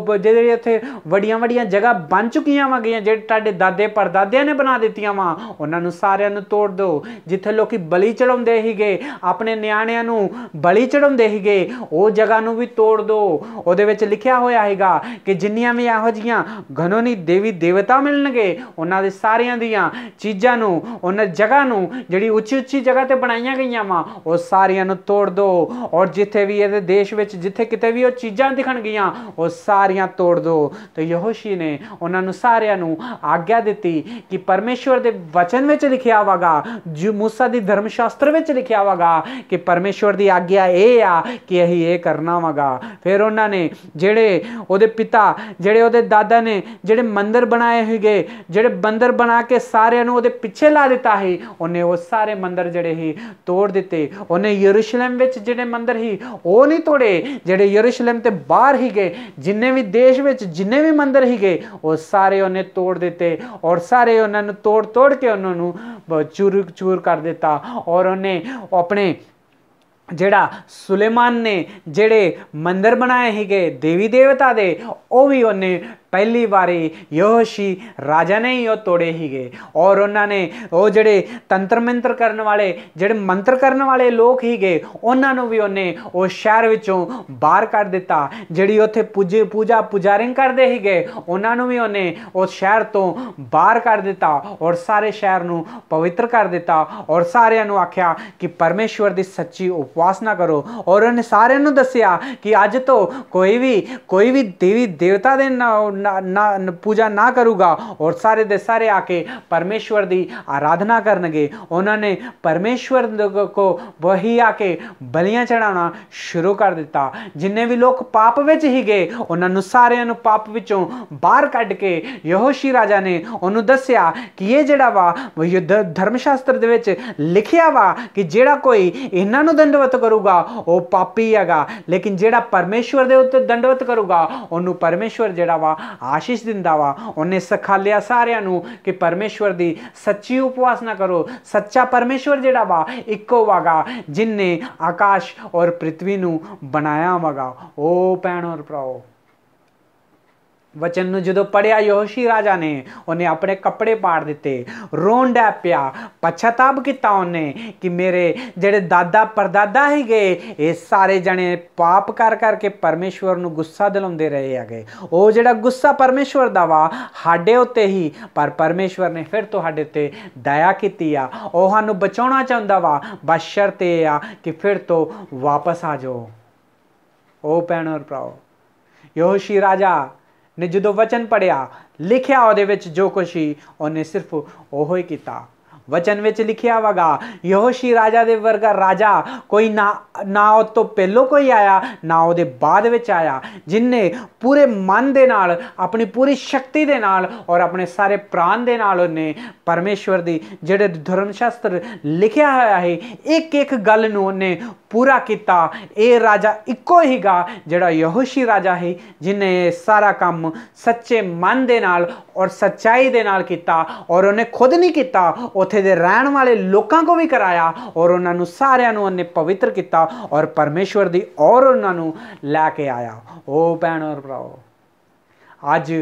[SPEAKER 1] ਇੱਥੇ ਵੱਡੀਆਂ ਵੱਡੀਆਂ ਜਗ੍ਹਾ ਬਣ ਚੁੱਕੀਆਂ ਵਾ ਗਈਆਂ ਜਿਹੜੇ ਤੁਹਾਡੇ ਦਾਦੇ ਪੜਦਾਦਿਆਂ ਨੇ ਬਣਾ ਦਿੱਤੀਆਂ ਵਾ ਉਹਨਾਂ ਨੂੰ ਸਾਰਿਆਂ ਨੂੰ ਤੋੜ ਦਿਓ। ਜਿੱਥੇ ਲੋਕੀ ਬਲੀ ਚੜਾਉਂਦੇ ਸੀਗੇ, ਆਪਣੇ ਨਿਆਣਿਆਂ ਨੂੰ ਬਲੀ ਚੜਾਉਂਦੇ ਸੀਗੇ, ਉਹ ਜਗ੍ਹਾ ਨੂੰ ਵੀ ਤੋੜ ਦਿਓ। ਉਹਦੇ ਵਿੱਚ ਲਿਖਿਆ ਹੋਇਆ ਹੈਗਾ ਕਿ ਜਿੰਨੀਆਂ ਵੀ ਇਹੋ ਜਿਹੀਆਂ ਘਨੋਨੀ ਦੇਵੀ ਦੇਵਤਾ ਮਿਲਣਗੇ ਉਹਨਾਂ ਦੇ ਸਾਰਿਆਂ ਦੀਆਂ ਚੀਜ਼ਾਂ ਨੂੰ, ਉਹਨਾਂ ਜਗ੍ਹਾ ਨੂੰ ਜਿਹੜੀ ਉੱਚੀ ਉੱਚੀ ਜਗ੍ਹਾ ਤੇ ਬਣਾਈਆਂ ਗਈਆਂ ਵਾ ਉਹ ਸਾਰਿਆਂ ਨੂੰ ਤੋੜ ਦਿਓ। ਔਰ ਜਿੱਥੇ ਵੀ ਇਹਦੇ ਦੇਸ਼ ਵਿੱਚ ਜਿੱਥੇ ਕਿਤੇ ਵੀ ਉਹ ਚੀਜ਼ਾਂ ਦਿਖਣ ਗਈਆਂ ਉਹ ਸਾਰੀਆਂ ਤੋੜ ਦਿਓ। ਤੇ ਯਹੋਸ਼ੀ ਨੇ ਉਹਨਾਂ ਨੂੰ ਸਾਰਿਆਂ ਨੂੰ ਆਗਿਆ ਦਿੱਤੀ ਕਿ ਪਰਮੇਸ਼ਵਰ ਦੇ ਵਚਨ ਵਿੱਚ ਲਿਖਿਆ ਵਾਗਾ, ਜੋ मूसा ਦੀ ਧਰਮ ਸ਼ਾਸਤਰ ਵਿੱਚ ਲਿਖਿਆ ਵਾਗਾ ਕਿ ਪਰਮੇਸ਼ਵਰ ਦੀ ਆਗਿਆ ਇਹ ਆ ਕਿ ਅਸੀਂ ਇਹ ਕਰਨਾ ਵਾਗਾ। ਫਿਰ ਉਹਨਾਂ ਨੇ ਜਿਹੜੇ ਉਹਦੇ ਪਿਤਾ, ਜਿਹੜੇ ਉਹਦੇ ਦਾਦਾ ਨੇ ਜਿਹੜੇ ਮੰਦਰ ਬਣਾਏ ਸੀਗੇ, ਜਿਹੜੇ ਮੰਦਰ ਬਣਾ ਕੇ ਸਾਰਿਆਂ ਨੂੰ ਉਹਦੇ ਪਿੱਛੇ ਲਾ ਦਿੱਤਾ ਸੀ, ਉਹਨੇ ਉਹ ਸਾਰੇ ਮੰਦਰ ਜਿਹੜੇ ਸੀ ਤੋੜ ਦਿੱਤੇ। ਉਹਨੇ ਯਰੂਸ਼ਲਮ ਵਿੱਚ ਜਿਹੜੇ ਮੰਦਰ ਸੀ ਉਹ ਨਹੀਂ ਤੋੜੇ, ਜਿਹੜੇ ਯਰੂਸ਼ਲਮ ਤੇ ਬਾਹਰ ਹੀਗੇ ਜਿੰਨੇ ਵੀ ਦੇਸ਼ ਵਿੱਚ ਜਿੰਨੇ ਵੀ ਮੰਦਰ ਹੀਗੇ ਉਹ ਸਾਰੇ ਉਹਨੇ ਤੋੜ ਦਿੱਤੇ। ਔਰ ਸਾਰੇ ਉਹਨਾਂ ਨੂੰ ਤੋੜ ਕੇ ਉਹਨਾਂ ਨੂੰ ਚੂਰ ਚੂਰ ਕਰ ਦਿੱਤਾ। ਔਰ ਉਹਨੇ ਆਪਣੇ ਜਿਹੜਾ ਸੁਲੇਮਾਨ ਨੇ ਜਿਹੜੇ ਮੰਦਰ ਬਣਾਏ ਸੀਗੇ ਦੇਵੀ ਦੇਵਤਾ ਦੇ ਉਹ ਵੀ ਉਹਨੇ ਪਹਿਲੀ ਵਾਰੀ ਯਹੋਸ਼ੀ ਰਾਜਾ ਨੇ ਹੀ ਉਹ ਤੋੜੇ ਸੀਗੇ। ਔਰ ਉਹਨਾਂ ਨੇ ਉਹ ਜਿਹੜੇ ਤੰਤਰ ਮੰਤਰ ਕਰਨ ਵਾਲੇ, ਜਿਹੜੇ ਮੰਤਰ ਕਰਨ ਵਾਲੇ ਲੋਕ ਸੀਗੇ ਉਹਨਾਂ ਨੂੰ ਵੀ ਉਹਨੇ ਉਹ ਸ਼ਹਿਰ ਵਿੱਚੋਂ ਬਾਹਰ ਕੱਢ ਦਿੱਤਾ। ਜਿਹੜੀ ਉੱਥੇ ਪੂਜਾ ਪੁਜਾਰਿੰਗ ਕਰਦੇ ਸੀਗੇ ਉਹਨਾਂ ਨੂੰ ਵੀ ਉਹਨੇ ਉਸ ਸ਼ਹਿਰ ਤੋਂ ਬਾਹਰ ਕੱਢ ਦਿੱਤਾ ਔਰ ਸਾਰੇ ਸ਼ਹਿਰ ਨੂੰ ਪਵਿੱਤਰ ਕਰ ਦਿੱਤਾ। ਔਰ ਸਾਰਿਆਂ ਨੂੰ ਆਖਿਆ ਕਿ ਪਰਮੇਸ਼ਵਰ ਦੀ ਸੱਚੀ ਉਪਾਸਨਾ ਕਰੋ। ਔਰ ਉਹਨੇ ਸਾਰਿਆਂ ਨੂੰ ਦੱਸਿਆ ਕਿ ਅੱਜ ਤੋਂ ਕੋਈ ਵੀ ਦੇਵੀ ਦੇਵਤਾ ਦੇ पूजा ना करूगा। और सारे दे सारे आके परमेश्वर दी आराधना करनगे। उन्होंने परमेश्वर को वही आके बलियां चढ़ाना शुरू कर दिता। जिन्ने भी लोग पाप विच ही गए उन्होंने सारिਆਂ ਨੂੰ पाप विचों बाहर कढ़ के यहोशी राजा ने उन्होंने दस्या कि ये जिहड़ा वा धर्म शास्त्र दे विच लिखिया वा कि जिहड़ा कोई इन्हां नूं दंडवत करूगा वो पापी हैगा, लेकिन जिहड़ा परमेश्वर दे उत्ते दंडवत करूगा उन्होंने परमेश्वर जिहड़ा वा आशीष दिंदा वा। उन्हें सिखालिया सारियां नूं कि परमेश्वर दी सच्ची उपासना करो। सच्चा परमेश्वर जिहड़ा वा इक्को वागा जिन्ने आकाश और पृथ्वी नूं बनाया वागा। ओ भैणों और भराओ, वचन नूं जदों पढ़िया यहोशी राजा ने उन्हें अपने कपड़े पाड़ दिते, रोन डै पिया, पछताप किया उन्हें कि मेरे जेड़े दादा परदादा ही गए ये सारे जने पाप कर करके परमेश्वर नूं गुस्सा दिलाउंदे रहे हैगे। वो जिहड़ा गुस्सा परमेश्वर दा वा साडे उत्ते ही, पर परमेश्वर ने फिर तुहाडे उत्ते दया कीती आ। वो सानूं बचाउणा चाहुंदा वा, बस शर्त ये आ कि फिर तो वापस आ जाओ। ओ भैणों और भराओ, यहोशी राजा ने जो वचन पढ़िया लिखिया ਉਹਦੇ ਵਿੱਚ जो कुछ ही उन्हें सिर्फ ओहो ही किया। वचन विच लिखिया वगा यहोशी राजा दे वर्गा राजा कोई ना उस तो पहलों कोई आया ना उहदे बाद विच आया, जिन्ने पूरे मन दे नाल अपनी पूरी शक्ति दे नाल और अपने सारे प्राण दे नाल उन्हें परमेश्वर दी जिहड़े धर्म शास्त्र लिखिया होया है एक एक गल नूं उन्हें पूरा किया। ये राजा इक्को हीगा जिहड़ा यहोशी राजा है जिन्हें सारा काम सच्चे मन दे नाल और सच्चाई दे नाल किया। और उन्हें खुद नहीं किया, उत्थे दे रहण वाले लोकां को भी कराया और उन्होंने सारियां नूं उन्हें पवित्र किया और परमेश्वर दी और उन्होंने लैके आया। ओ भैणों और भराओ, अज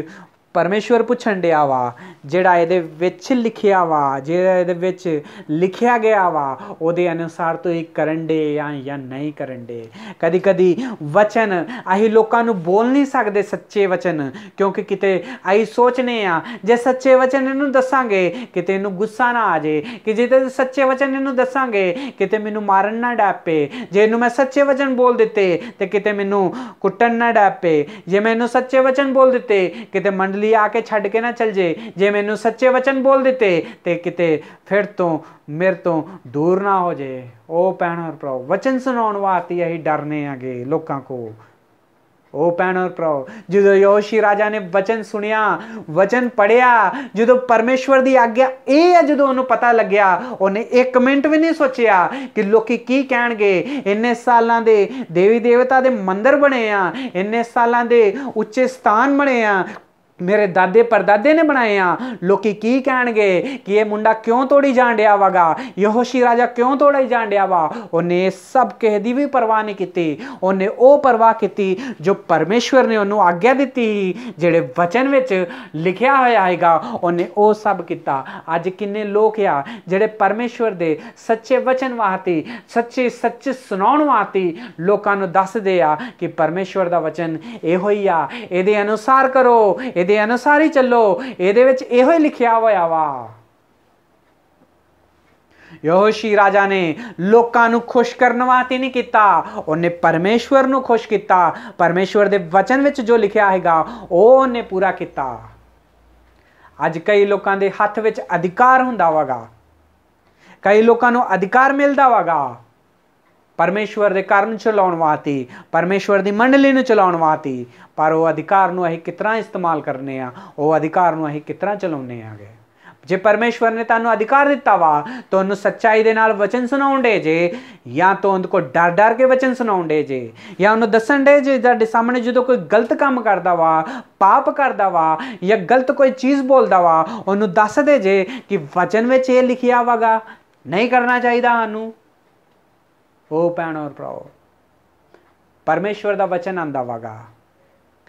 [SPEAKER 1] परमेश्वर पुछण दिया वा जिहड़ा इहदे विच लिखिया वा, जिहड़ा इहदे विच लिखिया गया वा उहदे अनुसार तो ही करन दे या नहीं करन दे। कदी कदी वचन असीं लोकां नूं बोल नहीं सकदे सच्चे वचन, क्योंकि किते असीं सोचने आ जे सच्चे वचन इहनूं दसांगे किते इहनूं गुस्सा ना आ जाए, कि जे सच्चे वचन इहनूं दसांगे किते मैनूं मारन ना डै पे, जे इहनूं मैं सच्चे वचन बोल दिते ते किते मैनूं कुट्टन ना डै पे, जे मैं इहनूं सच्चे वचन बोल दिते किते मंडली जल्दी आके छड्ड के ना चल जे, जे मैनू सच्चे वचन बोल दिते तो किते फिर तो मेरे तो दूर ना हो जाए। ओ भैन और भराओ, वचन सुनाउण वास्ते असीं डरने आगे लोकां को। ओ भैन और भराओ, जो यहोशी राजा ने वचन सुनिया, वचन पढ़िया, जो परमेश्वर की आग्या ये है, जो उन्होंने पता लग्या, उन्हें एक मिनट भी नहीं सोचिया कि लोकी की कहणगे। इन्ने सालां दे देवी देवता दे मंदिर बने आ, इन्ने सालां दे उच्चे स्थान बने आ, मेरे दादे परदादे ने बनाए आ, लोकी की कहणगे कि ये मुंडा क्यों तोड़ी जान डिया वागा, यहोशी राजा क्यों तोड़ी जान डिया वा। उन्हें सब किसी दी भी परवाह नहीं की, उन्हें वो परवाह की जो परमेश्वर ने उन्होंने आग्ञा दी, जेड़े वचन विच लिखिया होया हैगा, उन्हें वो सब किया। अज किन्ने लोग आ जेड़े परमेश्वर दे सच्चे वचन वास्ते, सच्चे सच्चे सुनाउण वास्ते लोकां नूं दसदे आ कि परमेश्वर दा वचन इहो ही आ, इहदे अनुसार करो, दे अनुसार ही चलो, ਇਹਦੇ ਵਿੱਚ ਇਹੋ ਹੀ ਲਿਖਿਆ ਹੋਇਆ ਵਾ। यहोशी राजा ने लोकां नूं खुश करन वास्ते नहीं किया, उन्हें परमेश्वर नूं खुश किया। परमेश्वर दे वचन विच जो लिखिया हैगा ਉਹ ਉਹਨੇ पूरा किया। अज कई लोकां दे हत्थ विच अधिकार हुंदा वागा, कई लोकां नूं अधिकार मिलदा वागा परमेश्वर दे घर नूं चलाउण वास्ते, परमेश्वर दी मंडली नूं चलाउण वास्ते, पर वो अधिकार नूं असीं कितना इस्तेमाल करने आ, वो अधिकार नूं असीं कितना चलाउने आगे। जे परमेश्वर ने तुहानूं अधिकार दिता वा तो उन्होंने सच्चाई दे नाल वचन सुनाउण डे जे, या तो उन्हें को डर डर के वचन सुनाउण डे जे, या उन्होंने दसन डे जे तुहाडे सामने जो कोई गलत काम करदा वा, पाप करदा वा, या गलत कोई चीज़ बोलदा वा, उन्होंने दस दे जे कि वचन विच ये लिखिया वागा, नहीं करना चाहिए सानूं। ओ भैन और भराओ, परमेश्वर दा वचन आंदा वागा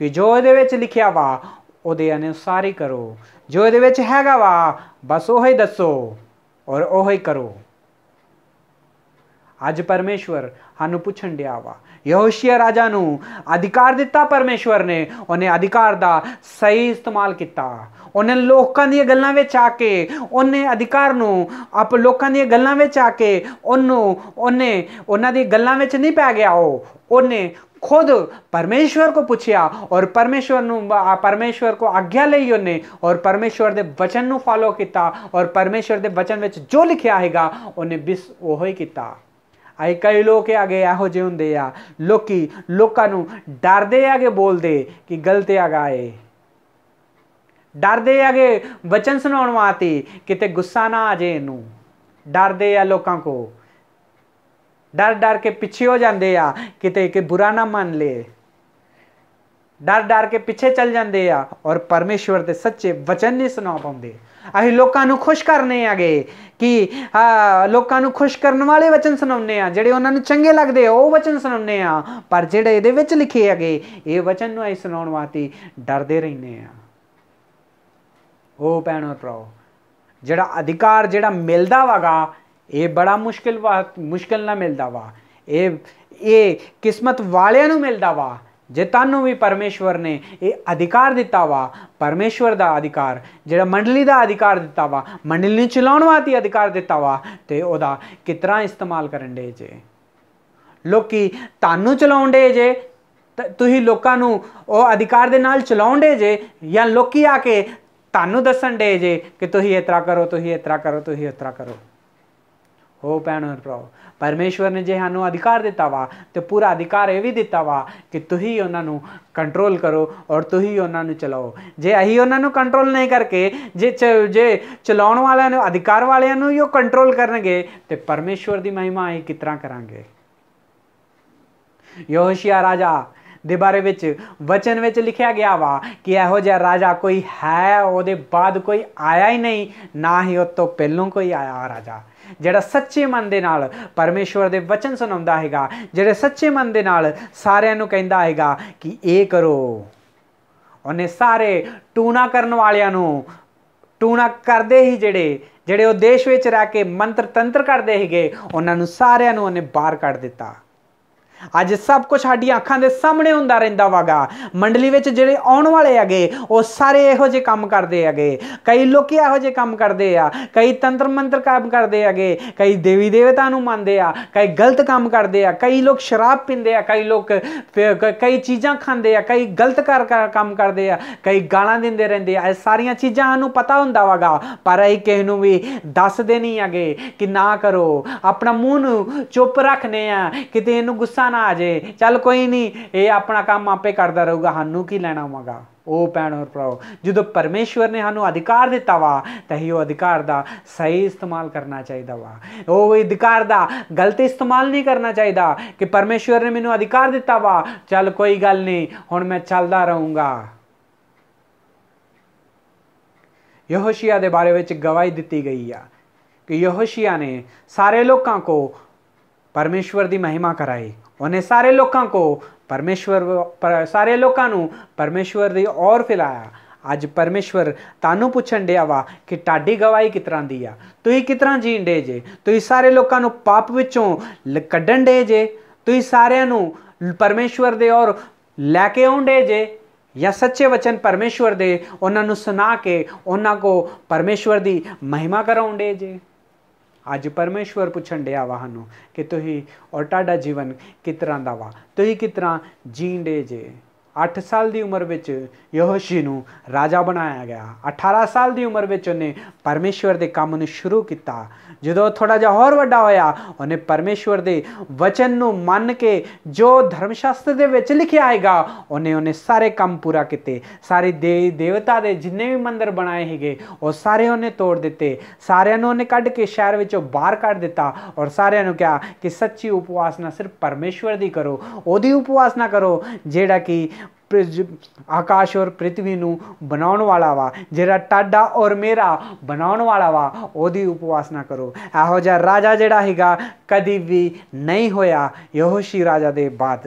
[SPEAKER 1] कि जो इहदे विच लिखिया वा उहदे अनुसार ही करो, जो इहदे विच हैगा वा बस ओही दसो और ओही करो। अज परमेश्वर सानूं पुछण दिया वा, यहोशिया राजा नूं अधिकार दिता परमेश्वर ने, उन्हें अधिकार दा सही इस्तेमाल किया। उन्हें लोकां दी गल्लां विच आके उन्हें अधिकार नूं आप लोकां दी गल्लां विच आके उन्हें उन्हां दी गल्लां विच नहीं पै गया, उन्हें खुद परमेश्वर को पूछया और परमेश्वर को आज्ञा लई उन्हें, और परमेश्वर दे वचन नूं फॉलो किया, और परमेश्वर दे वचन विच जो लिखिया हैगा उन्हें बिस ओहो ही किया। अज कई लोग आगे इहो जिहे हुंदे आ, लोकां नूं डरदे आगे बोलदे कि गलत आगा है, डरदे आगे वचन सुनाउण वास्ते किते गुस्सा ना आ जाए, इनू डरदे आ लोकां को, डर डर के पिछे हो जाते आ किते कि बुरा ना मान ले, डर डर के पिछे चल जाते आ और परमेश्वर के सच्चे वचन नहीं सुना पाते। असीं लोकां नूं खुश करने आगे कि लोकां नूं खुश करने वाले वचन सुनाउने आ, जिहड़े उन्हां नूं चंगे लगदे वो वचन सुनाउने आ, पर जिहड़े इहदे विच लिखे हैगे ये वचन नूं असीं सुनाउण वास्ते डरदे रहिंदे आ। ओ भैन और भराओ, जिहड़ा अधिकार जिहड़ा मिलदा वागा ये बड़ा मुश्किल ना मिलता वा, ये किस्मत वालियां नूं मिलता वा। जे तुहानूं भी परमेश्वर ने ये अधिकार दिता वा, परमेश्वर दा अधिकार जिहड़ा मंडली दा अधिकार दिता वा, मंडली नूं चलाउण वास्ते अधिकार दिता वा, ते ओहदा कितना इस्तेमाल करन दे जे। लोकी तुहानूं चलाउण दे जे, तुसीं लोकां नूं ओह अधिकार दे नाल चलाउण दे जे, या लोकी आके तुहानूं दस्सण दे जे कि तुसीं इस तरह करो, तुसीं इस तरह करो, तुसीं इस तरह करो। हो भैन और भराओ, परमेश्वर ने जे सानूं अधिकार दिता वा तो पूरा अधिकार ये भी दिता वा कि तुही उन्होंने कंट्रोल करो और तुही उन्होंने चलाओ। जे अही उन्होंने कंट्रोल नहीं करके जे चलाउण वालियां नूं अधिकार वालियां नूं ही कंट्रोल करनगे तो परमेश्वर की महिमा अही किस तरह करांगे। यहोशिया राजा दे बारे विच वचन विच लिखिया गया वा कि इहो जिहा राजा कोई है, उहदे बाद कोई आया ही नहीं, ना ही उस तो पहलों कोई आया राजा जिहड़ा सच्चे मन दे नाल परमेश्वर दे वचन सुनाउंदा हैगा, जिहड़े सच्चे मन दे नाल सारिआं नूं कहंदा हैगा कि ये करो। उन्हें सारे टूना करन वालिआं नूं, टूना करदे ही ਜਿਹੜੇ ਉਹ ਦੇਸ਼ ਵਿੱਚ ਰਹਿ ਕੇ ਮੰਤਰ ਤੰਤਰ ਕਰਦੇ ਸੀਗੇ, ਉਹਨਾਂ ਨੂੰ ਸਾਰਿਆਂ ਨੂੰ ਉਹਨੇ ਬਾਹਰ ਕੱਢ ਦਿੱਤਾ। ਅੱਜ ਸਭ ਕੁਝ ਸਾਡੀਆਂ ਅੱਖਾਂ ਦੇ ਸਾਹਮਣੇ ਹੁੰਦਾ ਰਹਿੰਦਾ ਵਾਗਾ। ਮੰਡਲੀ ਵਿੱਚ ਜਿਹੜੇ ਆਉਣ ਵਾਲੇ ਹੈਗੇ ਉਹ ਸਾਰੇ ਇਹੋ ਜਿਹੇ ਕੰਮ ਕਰਦੇ ਹੈਗੇ। ਕਈ ਲੋਕੀ ਇਹੋ ਜਿਹੇ ਕੰਮ ਕਰਦੇ ਆ, ਕਈ ਤੰਤਰ ਮੰਤਰ ਕੰਮ ਕਰਦੇ ਹੈਗੇ, ਕਈ ਦੇਵੀ ਦੇਵਤਾ ਨੂੰ ਮੰਨਦੇ ਆ, ਕਈ ਗਲਤ ਕੰਮ ਕਰਦੇ ਆ, ਕਈ ਲੋਕ ਸ਼ਰਾਬ ਪੀਂਦੇ ਆ, ਕਈ ਲੋਕ ਕਈ ਚੀਜ਼ਾਂ ਖਾਂਦੇ ਆ, ਕਈ ਗਲਤ ਕੰਮ ਕਰਦੇ ਆ, ਕਈ ਗਾਲਾਂ ਦਿੰਦੇ ਰਹਿੰਦੇ ਆ। ਇਹ ਸਾਰੀਆਂ ਚੀਜ਼ਾਂ ਸਾਨੂੰ ਪਤਾ ਹੁੰਦਾ ਵਾਗਾ, ਪਰ ਅਸੀਂ ਕਿਸੇ ਨੂੰ ਵੀ ਦੱਸਦੇ ਨਹੀਂ ਹੈਗੇ ਕਿ ਨਾ ਕਰੋ। ਆਪਣਾ ਮੂੰਹ ਨੂੰ ਚੁੱਪ ਰੱਖਨੇ ਆ, ਕਿਤੇ ਇਹਨੂੰ ਗੁੱਸਾ ਨਾ ਆ ਜਾਏ, ਚੱਲ ਕੋਈ ਨਹੀਂ ਇਹ ਆਪਣਾ ਕੰਮ ਆਪੇ ਕਰਦਾ ਰਹੂਗਾ, ਸਾਨੂੰ ਕੀ ਲੈਣਾ ਵਾਗਾ। ਉਹ ਭੈਣ ਔਰ ਭਰਾਓ, ਜਦੋਂ ਪਰਮੇਸ਼ਵਰ ਨੇ ਸਾਨੂੰ ਅਧਿਕਾਰ ਦਿੱਤਾ ਵਾ ਤਾਂ ਹੀ ਉਹ ਅਧਿਕਾਰ ਦਾ ਸਹੀ ਇਸਤੇਮਾਲ ਕਰਨਾ ਚਾਹੀਦਾ ਵਾ। ਉਹ ਅਧਿਕਾਰ ਦਾ ਗਲਤ ਇਸਤੇਮਾਲ ਨਹੀਂ ਕਰਨਾ ਚਾਹੀਦਾ ਕਿ ਪਰਮੇਸ਼ਵਰ ਨੇ ਮੈਨੂੰ ਅਧਿਕਾਰ ਦਿੱਤਾ ਵਾ, ਚੱਲ ਕੋਈ ਗੱਲ ਨਹੀਂ ਹੁਣ ਮੈਂ ਚੱਲਦਾ ਰਹੂੰਗਾ। ਯਹੋਸ਼ੀਆ ਦੇ ਬਾਰੇ ਵਿੱਚ ਗਵਾਹੀ ਦਿੱਤੀ ਗਈ ਆ कि यहोशिया ने सारे लोगों को परमेश्वर की महिमा कराई। उन्हें सारे लोगों को सारे लोगों को परमेश्वर की ओर फैलाया। अज परमेश्वर तानू पूछण दिया वा कि ताड़ी गवाही किस तरह दी आ, तुसीं किस तरह जीण डे जे, तुसीं सारे लोगों को पाप विचों कड्ढण डे जे, तुसीं सारिआं नूं परमेश्वर दे ओर लैके आउण डे जे, या सच्चे वचन परमेश्वर दे उन्होंने सुना के उन्होंने को परमेश्वर की महिमा कराउण डे जे। अज परमेश्वर पूछण दिया वा सानूं कि तुसीं और तुहाडा जीवन किस तरह दा वा, तुसीं किस तरह जीण डे जे। 8 साल की उम्र विच यहोशी नूं राजा बनाया गया। 18 साल की उम्र विच उन्हें परमेश्वर के काम नूं शुरू किया। जो थोड़ा जिहा होर वड्डा होया उन्हें परमेश्वर के वचन नूं मन के जो धर्मशास्त्र दे विच लिखिया हैगा उन्हें सारे काम पूरा किए। सारे देवता के जिन्ने भी मंदिर बनाए हैगे वो सारे उन्हें तोड़ दिते, सारिआं नूं उन्हें कढ के शहर विचों बाहर कढ दिता और सारिआं नूं कहा कि सच्ची उपासना सिर्फ परमेश्वर की करो, ओदी उपासना करो जिहड़ा कि आकाश और पृथ्वी नूं बनाउण वाला वा, जिहड़ा टाडा और मेरा बनाउण वाला वा, ओदी उपासना करो। इहो जिहा राजा जिहड़ा हैगा कदी भी नहीं होया यहोशी राजा दे बाद।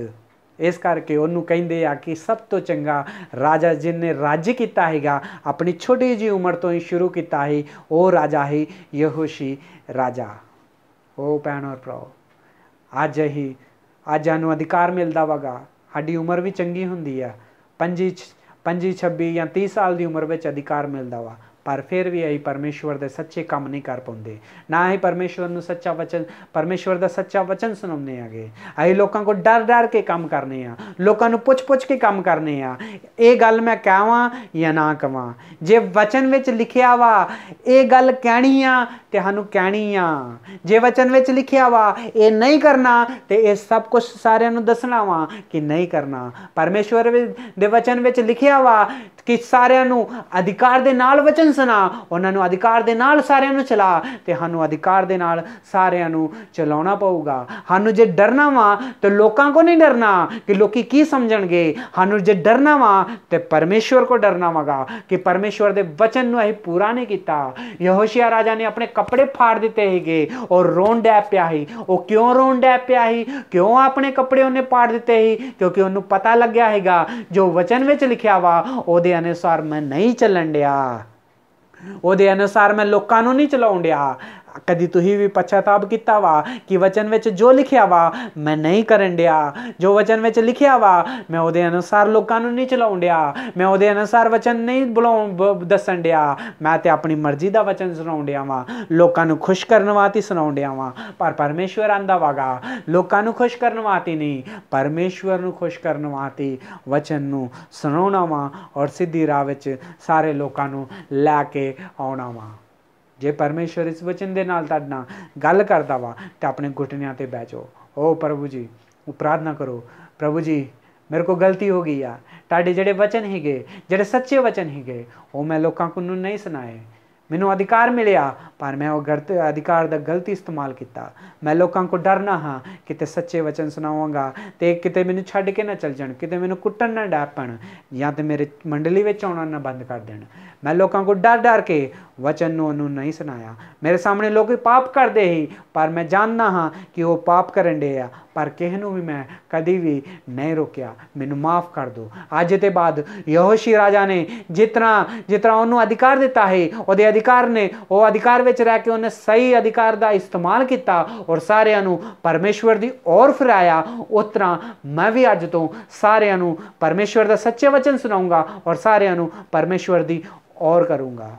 [SPEAKER 1] इस करके उन्होंने कहिंदे आ कि सब तो चंगा राजा जिन्हें राज्य किया हैगा अपनी छोटी जी उम्र तो ही शुरू किया है, वो राजा है यहोशी राजा। ओ भैन और भराओ, अज सानूं अधिकार मिलता वगा, साडी उम्र भी चंगी हुंदी आ, 25 26 या 30 साल की उम्र में अधिकार मिलता वा, पर फिर भी अं परमेश्वर के सच्चे काम नहीं कर पाते, ना ही परमेश्वर नूं सच्चा वचन परमेश्वर का सच्चा वचन सुनाने आगे। अं लोगों को डर डर के काम करने आ, लोगों को पुछ पुछ के काम करने आ, ये गल मैं कहवां या ना कवां। जे वचन विच लिखिया वा ये गल कहनी आ ते सानूं कहनी आ, जे वचन विच लिखिया वा ये नहीं करना ते ये सब कुछ सारिआं नूं दसना वा कि नहीं करना। परमेश्वर दे वचन विच लिखिया वा कि सारिआं नूं अधिकार दे नाल वचन सुना, उन्हां नूं अधिकार दे नाल सारिआं नूं चला, ते सानूं अधिकार दे नाल सारिआं नूं चलाउणा पऊगा। सानूं जे डरना वा तो लोकां को नहीं डरना कि लोकी की समझणगे, सानूं जे डरना वा ते परमेश्वर को डरना वागा कि परमेश्वर दे वचन नूं असीं पूरा नहीं कीता। यहोशिया राजा ने अपने कपड़े फाड़ दिते हैगे और रोन डै पिया ही। वो क्यों रोन डै पिया ही, क्यों अपने कपड़े उन्हें फाड़ दिते ही? क्योंकि उन्होंने पता लग गया हैगा जो वचन विच लिखिया वा उहदे अनुसार मैं नहीं चलन डिया, उहदे अनुसार मैं लोकां नूं नहीं चलाउण डिया। कदी तुही भी पश्चाताप किया वा कि वचन विच जो लिखिया वा मैं नहीं करन डिया, जो वचन विच लिखिया वा मैं उहदे अनुसार लोकां नूं नहीं चलाउण डिया, मैं उहदे अनुसार वचन नहीं दसन डिया, मैं ते अपनी मर्जी दा वचन सुनाउण डिया वा, लोकां नूं खुश करन वास्ते सुनाउण डिया वा। पर परमेश्वर आंदा वागा लोकां नूं खुश करन वास्ते नहीं, परमेश्वर नूं खुश करन वास्ते वचन नूं सुनाउणा वा और सीधी राह विच सारे लोकां नूं लैके आउणा वा। जे परमेश्वर इस वचन के नाल तुहाडे नाल गल करदा वा तो अपने घुटनियां ते बैठ जाओ। ओ प्रभु जी, प्रार्थना करो, प्रभु जी मेरे को गलती हो गई आ, तुहाडे जिहड़े वचन हैगे जिहड़े सच्चे वचन हैगे वो मैं लोकां को नहीं सुनाए, मैनू अधिकार मिलिया पर मैं वो गलत अधिकार का गलत इस्तेमाल किया। मैं लोगों को डरना हाँ किते सच्चे वचन सुनावांगा तो किते मैनू छड्ड के ना चल जाण, किते मैनू कुट्टण ना डैपण या तो मेरे मंडली में आउणा ना बंद कर देण। मैं लोगों को डर डर के ਵਚਨ ਨੂੰ ਉਹਨੂੰ ਨਹੀਂ ਸੁਣਾਇਆ। ਮੇਰੇ ਸਾਹਮਣੇ ਲੋਕ ਪਾਪ ਕਰਦੇ ਹੀ, ਪਰ ਮੈਂ ਜਾਣਦਾ ਹਾਂ ਕਿ ਉਹ ਪਾਪ ਕਰਨ ਡੇ ਆ, ਪਰ ਕਿਸੇ ਨੂੰ ਵੀ ਮੈਂ ਕਦੀ ਵੀ ਨਹੀਂ ਰੋਕਿਆ। ਮੈਨੂੰ ਮਾਫ ਕਰ ਦਿਓ। ਅੱਜ ਦੇ ਬਾਅਦ ਯਹੋਸ਼ੀ ਰਾਜਾ ਨੇ ਜਿਤਨਾ ਉਹਨੂੰ ਅਧਿਕਾਰ ਦਿੱਤਾ ਹੈ, ਉਹਦੇ ਅਧਿਕਾਰ ਨੇ, ਉਹ ਅਧਿਕਾਰ ਵਿੱਚ ਰਹਿ ਕੇ ਉਹਨੇ ਸਹੀ ਅਧਿਕਾਰ ਦਾ ਇਸਤੇਮਾਲ ਕੀਤਾ ਔਰ ਸਾਰਿਆਂ ਨੂੰ ਪਰਮੇਸ਼ਵਰ ਦੀ ਔਰ ਫਿਰਾਇਆ। ਉਸ ਤਰ੍ਹਾਂ ਮੈਂ ਵੀ ਅੱਜ ਤੋਂ ਸਾਰਿਆਂ ਨੂੰ ਪਰਮੇਸ਼ਵਰ ਦਾ ਸੱਚੇ ਵਚਨ ਸੁਣਾਉਂਗਾ ਔਰ ਸਾਰਿਆਂ ਨੂੰ ਪਰਮੇਸ਼ਵਰ ਦੀ ਔਰ ਕਰੂੰਗਾ।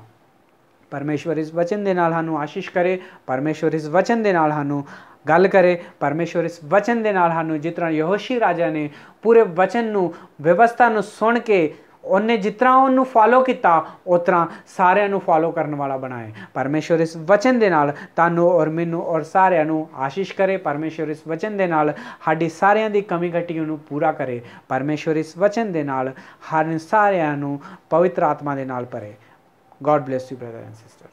[SPEAKER 1] ਪਰਮੇਸ਼ਵਰ ਇਸ ਵਚਨ ਦੇ ਨਾਲ ਸਾਨੂੰ ਆਸ਼ੀਸ਼ ਕਰੇ। ਪਰਮੇਸ਼ਵਰ ਇਸ ਵਚਨ ਦੇ ਨਾਲ ਸਾਨੂੰ ਗੱਲ ਕਰੇ। ਪਰਮੇਸ਼ਵਰ ਇਸ ਵਚਨ ਦੇ ਨਾਲ ਸਾਨੂੰ ਜਿਸ ਤਰ੍ਹਾਂ ਯਹੋਸ਼ੀ ਰਾਜਾ ਨੇ ਪੂਰੇ ਵਚਨ ਨੂੰ, ਵਿਵਸਥਾ ਨੂੰ ਸੁਣ ਕੇ ਉਹਨੇ ਜਿਸ ਤਰ੍ਹਾਂ ਉਹਨੂੰ ਫਾਲੋ ਕੀਤਾ, ਉਸ ਤਰ੍ਹਾਂ ਸਾਰਿਆਂ ਨੂੰ ਫਾਲੋ ਕਰਨ ਵਾਲਾ ਬਣਾਏ। ਪਰਮੇਸ਼ਵਰ ਇਸ ਵਚਨ ਦੇ ਨਾਲ ਤੁਹਾਨੂੰ ਔਰ ਮੈਨੂੰ ਔਰ ਸਾਰਿਆਂ ਨੂੰ ਆਸ਼ੀਸ਼ ਕਰੇ। ਪਰਮੇਸ਼ਵਰ ਇਸ ਵਚਨ ਦੇ ਨਾਲ ਸਾਡੀ ਸਾਰਿਆਂ ਦੀ ਕਮੀ ਘਟੀਆਂ ਨੂੰ ਪੂਰਾ ਕਰੇ। ਪਰਮੇਸ਼ਵਰ ਇਸ ਵਚਨ ਦੇ ਨਾਲ ਹਰ ਸਾਰਿਆਂ ਨੂੰ ਪਵਿੱਤਰ ਆਤਮਾ ਦੇ ਨਾਲ ਭਰੇ। God bless you, brother and sister.